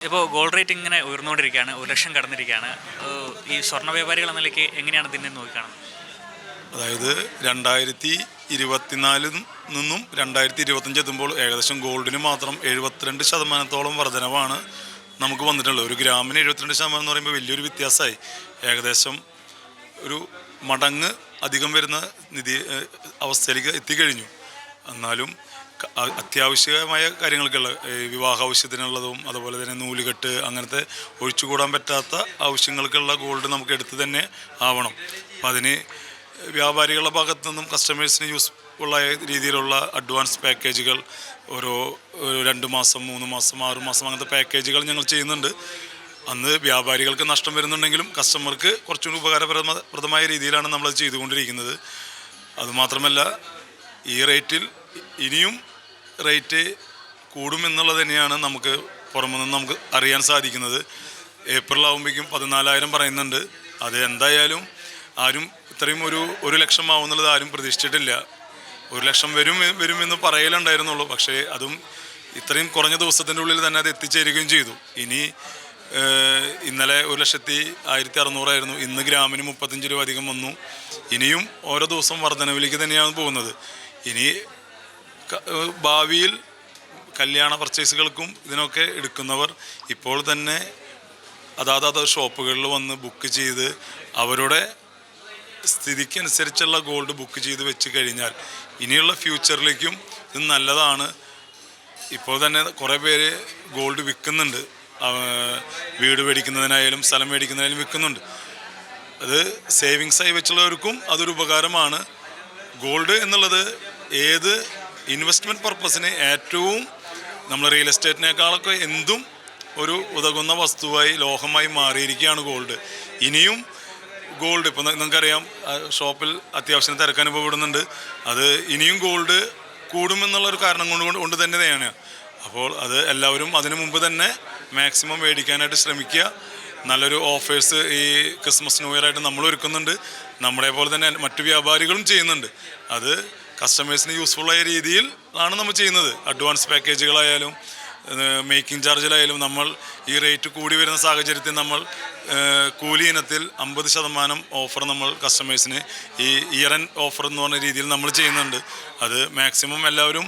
ഇപ്പോൾ gold rate ഇങ്ങനെ ഉയർന്നുകൊണ്ടിരിക്കുകയാണ്, 1 ലക്ഷം കടന്നിരിക്കുകയാണ്. ഈ സ്വർണ്ണ വ്യാപാരികൾ എന്ന നിലയ്ക്ക് എങ്ങനെയാണ് ഇതിനെ നോക്കിക്കാണുന്നത്? അതായത് 2024 നിന്നും 2025 എത്തുമ്പോൾ ഏകദേശം ഗോൾഡിന് മാത്രം 72% വർധനവാണ് നമുക്ക് വന്നിട്ടുള്ളത്. ഒരു ഗ്രാമിന് 72% എന്ന് പറയുമ്പോൾ വലിയൊരു വ്യത്യാസമായി. ഏകദേശം ഒരു മടങ്ങ് അധികം വരുന്ന അവസ്ഥയിലേക്ക് എത്തിക്കഴിഞ്ഞു. എന്നാലും അത്യാവശ്യമായ കാര്യങ്ങൾക്കുള്ള വിവാഹ ആവശ്യത്തിനുള്ളതും അതുപോലെ തന്നെ നൂലുകെട്ട് അങ്ങനത്തെ ഒഴിച്ചുകൂടാൻ പറ്റാത്ത ആവശ്യങ്ങൾക്കുള്ള ഗോൾഡ് നമുക്ക് എടുത്ത് തന്നെ ആവണം. അപ്പം അതിന് വ്യാപാരികളുടെ ഭാഗത്തു നിന്നും കസ്റ്റമേഴ്സിന് യൂസ്ഫുള്ളായ രീതിയിലുള്ള അഡ്വാൻസ് പാക്കേജുകൾ ഓരോ 2 മാസം 3 മാസം 6 മാസം അങ്ങനത്തെ പാക്കേജുകൾ ഞങ്ങൾ ചെയ്യുന്നുണ്ട്. അന്ന് വ്യാപാരികൾക്ക് നഷ്ടം വരുന്നുണ്ടെങ്കിലും കസ്റ്റമർക്ക് കുറച്ചുകൂടി ഉപകാരപ്രദമായ രീതിയിലാണ് നമ്മളത് ചെയ്തുകൊണ്ടിരിക്കുന്നത്. അതുമാത്രമല്ല, ഈ റേറ്റിൽ ഇനിയും റേറ്റ് കൂടുമെന്നുള്ളത് തന്നെയാണ് നമുക്ക് പുറമെ നിന്ന് നമുക്ക് അറിയാൻ സാധിക്കുന്നത്. ഏപ്രിൽ ആകുമ്പോഴേക്കും 14,000 പറയുന്നുണ്ട്. അത് എന്തായാലും ആരും ഇത്രയും 1 ലക്ഷം ആവുന്നുള്ളത് ആരും പ്രതീക്ഷിച്ചിട്ടില്ല. 1 ലക്ഷം വരുമെന്ന് പറയലുണ്ടായിരുന്നുള്ളൂ. പക്ഷേ അതും ഇത്രയും കുറഞ്ഞ ദിവസത്തിൻ്റെ ഉള്ളിൽ തന്നെ അത് എത്തിച്ചേരുകയും ചെയ്തു. ഇനി ഇന്നലെ 1,16,600 ആയിരുന്നു. ഇന്ന് ഗ്രാമിന് 35 രൂപ അധികം വന്നു. ഇനിയും ഓരോ ദിവസം വർധനവിലേക്ക് തന്നെയാണ് പോകുന്നത്. ഇനി ഭാവിയിൽ കല്യാണ പർച്ചേസുകൾക്കും ഇതിനൊക്കെ എടുക്കുന്നവർ ഇപ്പോൾ തന്നെ അതാത് ഷോപ്പുകളിൽ വന്ന് ബുക്ക് ചെയ്ത് അവരുടെ സ്ഥിതിക്കനുസരിച്ചുള്ള ഗോൾഡ് ബുക്ക് ചെയ്ത് വെച്ച് കഴിഞ്ഞാൽ ഇനിയുള്ള ഫ്യൂച്ചറിലേക്കും ഇത് നല്ലതാണ്. ഇപ്പോൾ തന്നെ കുറേ പേര് ഗോൾഡ് വിൽക്കുന്നുണ്ട്. വീട് മേടിക്കുന്നതിനായാലും സ്ഥലം മേടിക്കുന്നതിനായാലും വിൽക്കുന്നുണ്ട്. അത് സേവിങ്സായി വെച്ചുള്ളവർക്കും അതൊരു ഉപകാരമാണ്. ഗോൾഡ് എന്നുള്ളത് ഏത് ഇൻവെസ്റ്റ്മെൻറ്റ് പർപ്പസിന് ഏറ്റവും നമ്മൾ റിയൽ എസ്റ്റേറ്റിനേക്കാളൊക്കെ എന്തും ഒരു ഉതകുന്ന വസ്തുവായി ലോഹമായി മാറിയിരിക്കുകയാണ് ഗോൾഡ്. ഇനിയും ഗോൾഡ് ഇപ്പോൾ നിങ്ങൾക്കറിയാം, ഷോപ്പിൽ അത്യാവശ്യം തിരക്ക് അനുഭവപ്പെടുന്നുണ്ട്. അത് ഇനിയും ഗോൾഡ് കൂടുമെന്നുള്ളൊരു കാരണം കൊണ്ട് തന്നെയാണ്. അപ്പോൾ അത് എല്ലാവരും അതിനു മുമ്പ് തന്നെ മാക്സിമം മേടിക്കാനായിട്ട് ശ്രമിക്കുക. നല്ലൊരു ഓഫേഴ്സ് ഈ ക്രിസ്മസ് ന്യൂ ഇയർ ആയിട്ട് നമ്മൾ ഒരുക്കുന്നുണ്ട്. നമ്മളെ പോലെ തന്നെ മറ്റു വ്യാപാരികളും ചെയ്യുന്നുണ്ട്. അത് കസ്റ്റമേഴ്സിന് യൂസ്ഫുള്ളായ രീതിയിൽ ആണ് നമ്മൾ ചെയ്യുന്നത്. അഡ്വാൻസ് പാക്കേജുകളായാലും മേക്കിംഗ് ചാർജിലായാലും നമ്മൾ ഈ റേറ്റ് കൂടി വരുന്ന സാഹചര്യത്തിൽ നമ്മൾ കൂലി ഇനത്തിൽ 50% ഓഫർ നമ്മൾ കസ്റ്റമേഴ്സിന് ഈ ഇയർ എൻഡ് ഓഫർ എന്ന് പറഞ്ഞ രീതിയിൽ നമ്മൾ ചെയ്യുന്നുണ്ട്. അത് മാക്സിമം എല്ലാവരും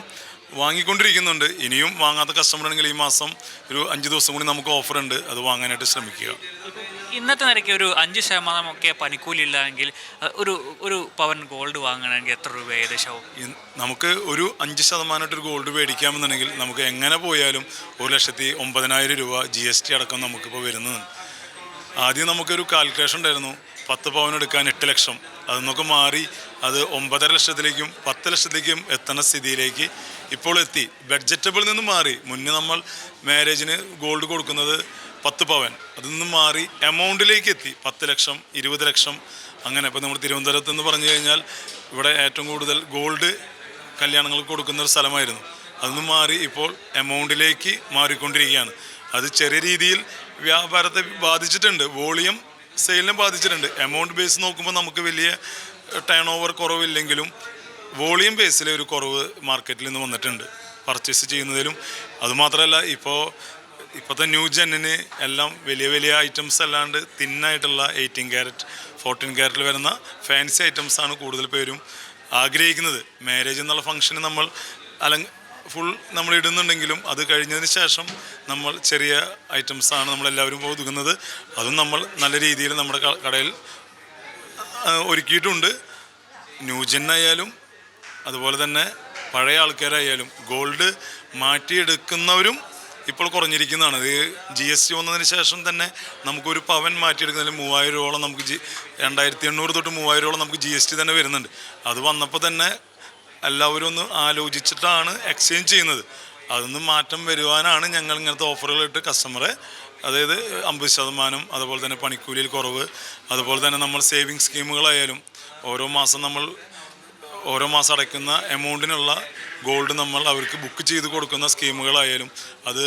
വാങ്ങിക്കൊണ്ടിരിക്കുന്നുണ്ട്. ഇനിയും വാങ്ങാത്ത കസ്റ്റമർ ആണെങ്കിൽ ഈ മാസം ഒരു 5 ദിവസം കൂടി നമുക്ക് ഓഫർ ഉണ്ട്. അത് വാങ്ങാനായിട്ട് ശ്രമിക്കുക. ഇന്നത്തെ നിരക്ക് ഒരു 5% ഒക്കെ പണിക്കൂലി ഇല്ല എങ്കിൽ ഒരു പവൻ ഗോൾഡ് വാങ്ങണമെങ്കിൽ എത്ര രൂപ ഏകദേശം? നമുക്ക് ഒരു 5% ഒരു ഗോൾഡ് മേടിക്കാമെന്നുണ്ടെങ്കിൽ നമുക്ക് എങ്ങനെ പോയാലും 1,09,000 രൂപ GST അടക്കം നമുക്കിപ്പോൾ വരുന്നതാണ്. ആദ്യം നമുക്കൊരു കാൽക്കുലേഷൻ ഉണ്ടായിരുന്നു, 10 പവൻ എടുക്കാൻ 8 ലക്ഷം. അതൊന്നൊക്കെ മാറി അത് 9.5 ലക്ഷത്തിലേക്കും 10 ലക്ഷത്തിലേക്കും എത്തുന്ന സ്ഥിതിയിലേക്ക് ഇപ്പോൾ എത്തി. ബഡ്ജറ്റബിൾ നിന്ന് മാറി. മുന്നേ നമ്മൾ മാരേജിന് ഗോൾഡ് കൊടുക്കുന്നത് 10 പവൻ, അതിൽ നിന്ന് മാറി എമൗണ്ടിലേക്ക് എത്തി. 10 ലക്ഷം 20 ലക്ഷം അങ്ങനെ. ഇപ്പോൾ നമ്മൾ തിരുവനന്തപുരത്ത് എന്ന് പറഞ്ഞു കഴിഞ്ഞാൽ ഇവിടെ ഏറ്റവും കൂടുതൽ ഗോൾഡ് കല്യാണങ്ങൾക്ക് കൊടുക്കുന്ന ഒരു സ്ഥലമായിരുന്നു. അതൊന്നും മാറി ഇപ്പോൾ എമൗണ്ടിലേക്ക് മാറിക്കൊണ്ടിരിക്കുകയാണ്. അത് ചെറിയ രീതിയിൽ വ്യാപാരത്തെ ബാധിച്ചിട്ടുണ്ട്, വോളിയം സെയിലിനെ ബാധിച്ചിട്ടുണ്ട്. എമൗണ്ട് ബേസ് നോക്കുമ്പോൾ നമുക്ക് വലിയ ടേൺ ഓവർ കുറവില്ലെങ്കിലും വോളിയം ബേസിലെ ഒരു കുറവ് മാർക്കറ്റിൽ നിന്ന് വന്നിട്ടുണ്ട് പർച്ചേസ് ചെയ്യുന്നതിലും. അതുമാത്രമല്ല, ഇപ്പോഴത്തെ ന്യൂ ജെന്നിന് എല്ലാം വലിയ ഐറ്റംസ് അല്ലാണ്ട് തിന്നായിട്ടുള്ള 18 ക്യാരറ്റ് 14 ക്യാരറ്റിൽ വരുന്ന ഫാൻസി ഐറ്റംസാണ് കൂടുതൽ പേരും ആഗ്രഹിക്കുന്നത്. മാരേജ് എന്നുള്ള ഫംഗ്ഷന് നമ്മൾ ഫുൾ നമ്മൾ ഇടുന്നുണ്ടെങ്കിലും അത് കഴിഞ്ഞതിന് ശേഷം നമ്മൾ ചെറിയ ഐറ്റംസാണ് നമ്മളെല്ലാവരും ഒതുങ്ങുന്നത്. അതും നമ്മൾ നല്ല രീതിയിൽ നമ്മുടെ കടയിൽ ഒരുക്കിയിട്ടുണ്ട്. ന്യൂജെന്നായാലും അതുപോലെ തന്നെ പഴയ ആൾക്കാരായാലും ഗോൾഡ് മാറ്റിയെടുക്കുന്നവരും ഇപ്പോൾ കുറഞ്ഞിരിക്കുന്നതാണ്. ഇത് GST വന്നതിന് ശേഷം തന്നെ നമുക്കൊരു പവൻ മാറ്റിയെടുക്കുന്നതിൽ 3,000 രൂപയോളം നമുക്ക് 2,800 തൊട്ട് 3,000 രൂപയോളം നമുക്ക് GST തന്നെ വരുന്നുണ്ട്. അത് വന്നപ്പോൾ തന്നെ എല്ലാവരും ഒന്ന് ആലോചിച്ചിട്ടാണ് എക്സ്ചേഞ്ച് ചെയ്യുന്നത്. അതൊന്നും മാറ്റം വരുവാനാണ് ഞങ്ങൾ ഇങ്ങനത്തെ ഓഫറുകളിട്ട് കസ്റ്റമറെ, അതായത് 50%, അതുപോലെ തന്നെ പണിക്കൂലിയിൽ കുറവ്, അതുപോലെ തന്നെ നമ്മൾ സേവിങ് സ്കീമുകളായാലും ഓരോ മാസം അടയ്ക്കുന്ന എമൗണ്ടിനുള്ള ഗോൾഡ് നമ്മൾ അവർക്ക് ബുക്ക് ചെയ്ത് കൊടുക്കുന്ന സ്കീമുകളായാലും അത്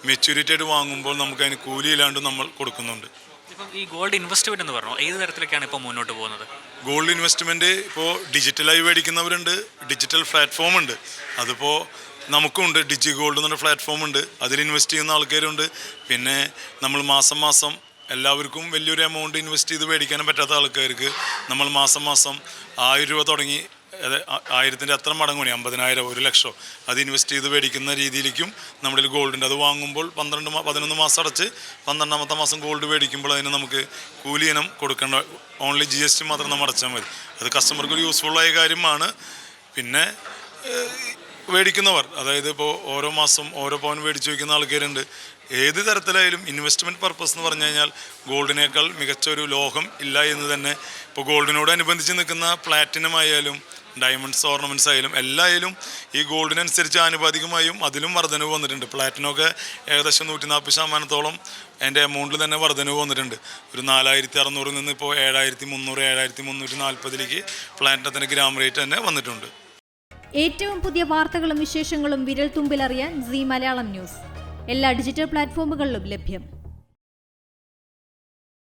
മെച്യൂരിറ്റി ആയിട്ട് വാങ്ങുമ്പോൾ നമുക്ക് അതിന് കൂലിയില്ലാണ്ട് നമ്മൾ കൊടുക്കുന്നുണ്ട്. ഇപ്പം ഈ ഗോൾഡ് ഇൻവെസ്റ്റ്മെൻറ്റ് എന്ന് പറഞ്ഞാൽ ഏത് തരത്തിലേക്കാണ് ഇപ്പോൾ മുന്നോട്ട് പോകുന്നത്? ഗോൾഡ് ഇൻവെസ്റ്റ്മെൻറ്റ് ഇപ്പോൾ ഡിജിറ്റലായി മേടിക്കുന്നവരുണ്ട്, ഡിജിറ്റൽ പ്ലാറ്റ്ഫോം ഉണ്ട്. അതിപ്പോൾ നമുക്കുണ്ട് ഡിജി ഗോൾഡ് എന്നൊരു പ്ലാറ്റ്ഫോം ഉണ്ട്. അതിൽ ഇൻവെസ്റ്റ് ചെയ്യുന്ന ആൾക്കാരുണ്ട്. പിന്നെ നമ്മൾ മാസം മാസം എല്ലാവർക്കും വലിയൊരു എമൗണ്ട് ഇൻവെസ്റ്റ് ചെയ്ത് മേടിക്കാനും പറ്റാത്ത ആൾക്കാർക്ക് നമ്മൾ മാസം മാസം 1000 രൂപ തുടങ്ങി, അത് 1000-ൻ്റെ അത്ര മടങ്ങ് മതി, 50,000 1 ലക്ഷം അത് ഇൻവെസ്റ്റ് ചെയ്ത് മേടിക്കുന്ന രീതിയിലേക്കും നമ്മുടെ ഗോൾഡുണ്ട്. അത് വാങ്ങുമ്പോൾ 11 മാസം അടച്ച് 12ാമത്തെ മാസം ഗോൾഡ് മേടിക്കുമ്പോൾ അതിന് നമുക്ക് കൂലി ഇനം കൊടുക്കേണ്ട, ഓൺലി GST മാത്രം നമ്മൾ അടച്ചാൽ മതി. അത് കസ്റ്റമർക്ക് ഒരു യൂസ്ഫുള്ളായ കാര്യമാണ്. പിന്നെ മേടിക്കുന്നവർ, അതായത് ഇപ്പോൾ ഓരോ മാസം ഓരോ പവൻ മേടിച്ച് വയ്ക്കുന്ന ആൾക്കാരുണ്ട്. ഏത് തരത്തിലായാലും ഇൻവെസ്റ്റ്മെൻറ്റ് പർപ്പസ് എന്ന് പറഞ്ഞു കഴിഞ്ഞാൽ ഗോൾഡിനേക്കാൾ മികച്ചൊരു ലോഹം ഇല്ല എന്ന് തന്നെ. ഇപ്പോൾ ഗോൾഡിനോടനുബന്ധിച്ച് നിൽക്കുന്ന പ്ലാറ്റിനം ആയാലും ഡയമണ്ട്സ് ഓർണമെൻറ്റ്സ് ആയാലും എല്ലായാലും ഈ ഗോൾഡിനനുസരിച്ച് ആനുപാതികമായും അതിലും വർധനവ് വന്നിട്ടുണ്ട്. പ്ലാറ്റിനമൊക്കെ ഏകദേശം 140% അതിൻ്റെ എമൗണ്ടിൽ തന്നെ വർധനവ് വന്നിട്ടുണ്ട്. ഒരു 4600 നിന്ന് ഇപ്പോൾ 7300 7340 പ്ലാറ്റിനത്തിൻ്റെ ഗ്രാം റേറ്റ് തന്നെ വന്നിട്ടുണ്ട്. ഏറ്റവും പുതിയ വാർത്തകളും വിശേഷങ്ങളും വിരൽ തുമ്പിലറിയാൻ സീ മലയാളം ന്യൂസ് എല്ലാ ഡിജിറ്റൽ പ്ലാറ്റ്ഫോമുകളിലും ലഭ്യം.